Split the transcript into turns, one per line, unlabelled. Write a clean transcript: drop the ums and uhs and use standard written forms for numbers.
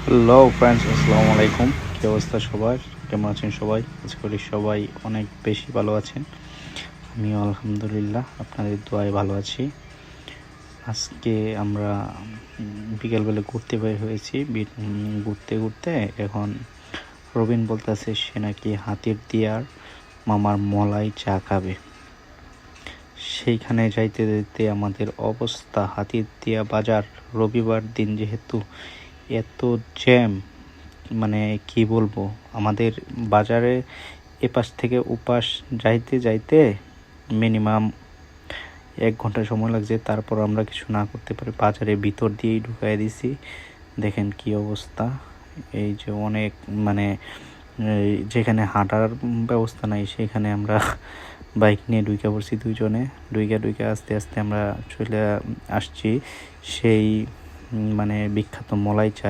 Hello friends, আসসালামু আলাইকুম। কী অবস্থা সবার? কেমন আছেন সবাই? আশা করি সবাই অনেক বেশি ভালো আছেন। আমিও আলহামদুলিল্লাহ আপনাদের দোয়ায় ভালো আছি। আজকে আমরা বিকেলবেলা ঘুরতে বের হয়েছি। ঘুরতে ঘুরতে এখন রবিন বলতেছে সে নাকি হাতির দিয়ার মামার মলাই চা খাবে। সেইখানে যাইতে যাইতে আমাদের অবস্থা, হাতির দিয়া বাজার, রবিবার দিন যেহেতু এত জ্যাম, মানে কি বলবো, আমাদের বাজারে এপাশ থেকে ওপাশ যাইতে যাইতে মিনিমাম 1 ঘন্টা সময় লাগছে। তারপর আমরা কিছু না করতে পারি বাজারের ভিতর দিয়েই ঢুকাই দিছি। দেখেন কি অবস্থা। এই যে অনেক মানে যেখানে হাঁটার ব্যবস্থা নাই সেখানে আমরা বাইক নিয়ে ঢুকে পড়ছি দুইজনে। ঢুকে আস্তে আস্তে আমরা চলে আসছি সেই মানে বিখ্যাত মলাই চা